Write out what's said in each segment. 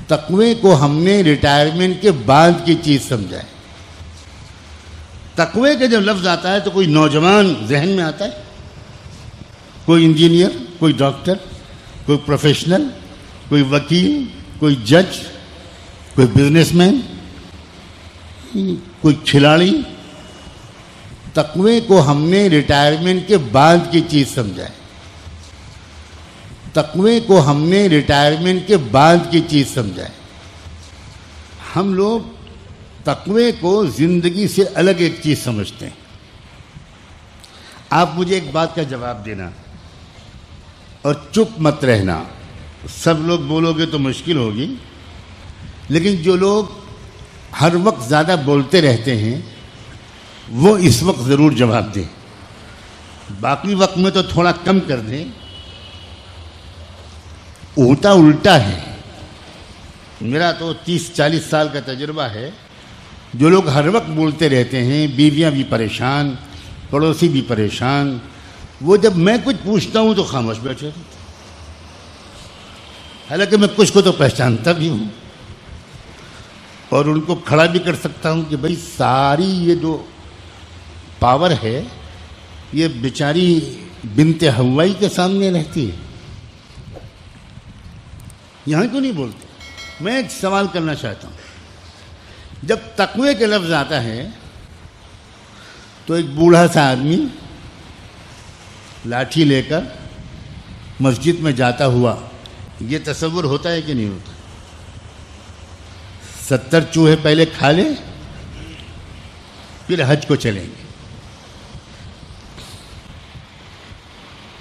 تقوی کو ہم نے ریٹائرمنٹ کے بعد کی چیز سمجھا ہے۔ تقوی کا جب لفظ آتا ہے تو کوئی نوجوان ذہن میں آتا ہے، کوئی انجینئر، کوئی ڈاکٹر، کوئی پروفیشنل، کوئی وکیل، کوئی جج، کوئی بزنس مین، کوئی کھلاڑی۔ تقوی کو ہم نے ریٹائرمنٹ کے بعد کی چیز سمجھا ہے۔ تقوی کو ہم نے ریٹائرمنٹ کے بعد کی چیز سمجھا ہے۔ ہم لوگ تقوی کو زندگی سے الگ ایک چیز سمجھتے ہیں۔ آپ مجھے ایک بات کا جواب دینا اور چپ مت رہنا۔ سب لوگ بولو گے تو مشکل ہوگی، لیکن جو لوگ ہر وقت زیادہ بولتے رہتے ہیں وہ اس وقت ضرور جواب دیں، باقی وقت میں تو تھوڑا کم کر دیں۔ ہوتا الٹا ہے۔ میرا تو 30-40 سال کا تجربہ ہے۔ جو لوگ ہر وقت بولتے رہتے ہیں، بیویاں بھی پریشان، پڑوسی بھی پریشان، وہ جب میں کچھ پوچھتا ہوں تو خاموش بیٹھے رہتے ہیں، حالانکہ میں کچھ کو تو پہچانتا بھی ہوں اور ان کو کھڑا بھی کر سکتا ہوں کہ بھائی ساری یہ جو پاور ہے یہ بیچاری بنت حوائی کے سامنے رہتی ہے۔ یہاں کیوں نہیں بولتے؟ میں ایک سوال کرنا چاہتا ہوں۔ جب تقوی کے لفظ آتا ہے تو ایک بوڑھا سا آدمی لاٹھی لے کر مسجد میں جاتا ہوا، یہ تصور ہوتا ہے کہ نہیں ہوتا؟ 70 چوہے پہلے کھا لیں پھر حج کو چلیں گے۔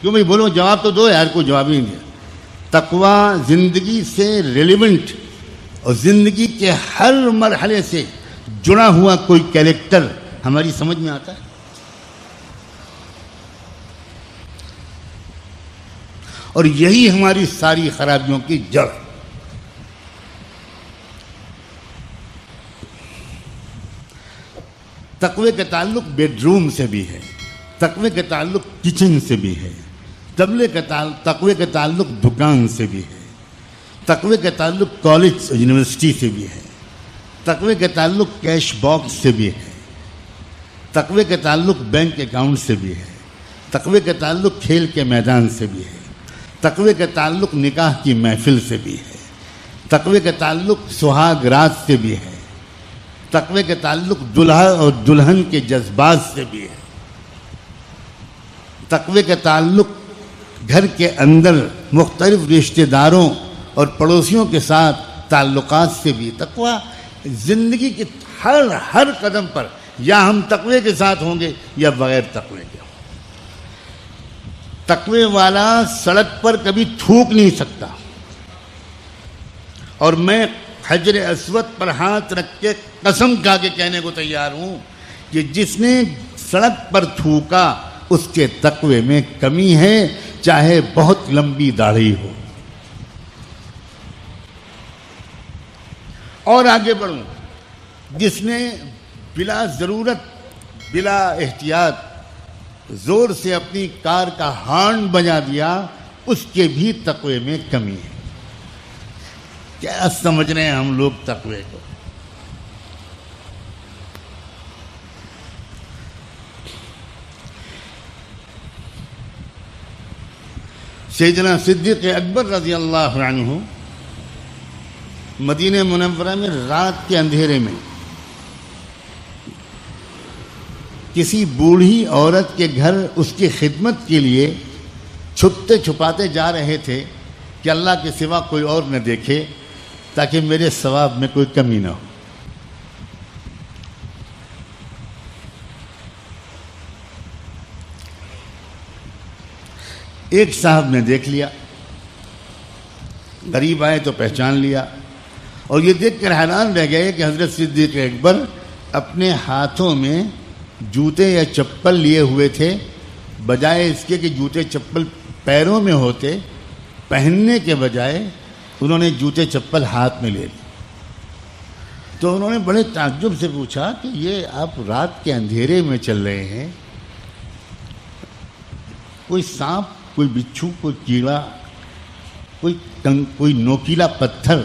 کیوں بھائی بولو، جواب تو دو یار، کوئی جواب ہی نہیں دیا۔ تقوی زندگی سے ریلیونٹ اور زندگی کے ہر مرحلے سے جڑا ہوا کوئی کیریکٹر ہماری سمجھ میں آتا ہے۔ اور یہی ہماری ساری خرابیوں کی جڑ۔ تقوی کا تعلق بیڈ روم سے بھی ہے، تقوی کا تعلق کچن سے بھی ہے، تقوی کا تعلق دکان سے بھی ہے، تقوی کا تعلق کالج اور یونیورسٹی سے بھی ہے، تقوی کا تعلق کیش باکس سے بھی ہے، تقوی کا تعلق بینک اکاؤنٹ سے بھی ہے، تقوی کا تعلق کھیل کے میدان سے بھی ہے، تقوی کا تعلق نکاح کی محفل سے بھی ہے، تقوی کا تعلق سہاگ رات سے بھی ہے، تقوی کا تعلق دلہا اور دلہن کے جذبات سے بھی ہے، تقوی کا تعلق گھر کے اندر مختلف رشتہ داروں اور پڑوسیوں کے ساتھ تعلقات سے بھی۔ تقوی زندگی کے ہر قدم پر یا ہم تقوی کے ساتھ ہوں گے یا بغیر تقوی کے۔ تقوی والا سڑک پر کبھی تھوک نہیں سکتا، اور میں حجر اسود پر ہاتھ رکھ کے قسم کھا کے کہنے کو تیار ہوں کہ جس نے سڑک پر تھوکا اس کے تقوی میں کمی ہے، چاہے بہت لمبی داڑھی ہو۔ اور آگے بڑھوں، جس نے بلا ضرورت بلا احتیاط زور سے اپنی کار کا ہارن بجا دیا، اس کے بھی تقوی میں کمی ہے۔ کیا سمجھ رہے ہیں ہم لوگ تقوی کو؟ سیدنا صدیق اکبر رضی اللہ عنہ مدینہ منورہ میں رات کے اندھیرے میں کسی بوڑھی عورت کے گھر اس کی خدمت کے لیے چھپتے چھپاتے جا رہے تھے کہ اللہ کے سوا کوئی اور نہ دیکھے، تاکہ میرے ثواب میں کوئی کمی نہ ہو۔ ایک صاحب نے دیکھ لیا، قریب آئے تو پہچان لیا، اور یہ دیکھ کر حیران رہ گئے کہ حضرت صدیق اکبر اپنے ہاتھوں میں جوتے یا چپل لیے ہوئے تھے، بجائے اس کے کہ جوتے چپل پیروں میں ہوتے، پہننے کے بجائے انہوں نے جوتے چپل ہاتھ میں لے لی۔ تو انہوں نے بڑے تعجب سے پوچھا کہ یہ آپ رات کے اندھیرے میں چل رہے ہیں، کوئی سانپ، کوئی بچھو، کوئی کیڑا، کوئی نوکیلا پتھر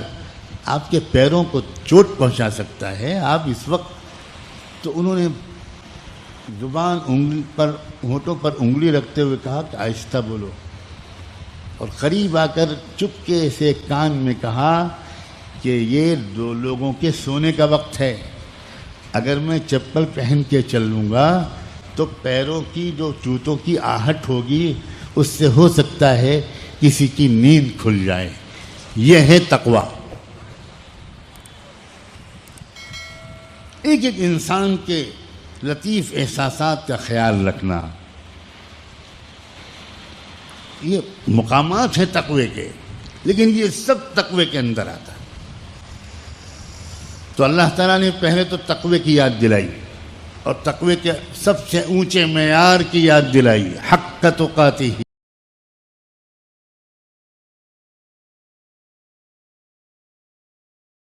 آپ کے پیروں کو چوٹ پہنچا سکتا ہے. آپ اس وقت تو انہوں نے زبان انگلی پر ہونٹوں پر انگلی رکھتے ہوئے کہا کہ آہستہ بولو, اور قریب آ کر چپکے سے کان میں کہا کہ یہ 2 لوگوں کے سونے کا وقت ہے. اگر میں چپل پہن کے چلوں گا تو پیروں کی جو جوتوں کی آہٹ ہوگی اس سے ہو سکتا ہے کسی کی نیند کھل جائے. یہ ہے تقوی. ایک ایک انسان کے لطیف احساسات کا خیال رکھنا, یہ مقامات ہیں تقوی کے, لیکن یہ سب تقوی کے اندر آتا ہے. تو اللہ تعالیٰ نے پہلے تو تقوی کی یاد دلائی اور تقوی کے سب سے اونچے معیار کی یاد دلائی, حق تقاتہ.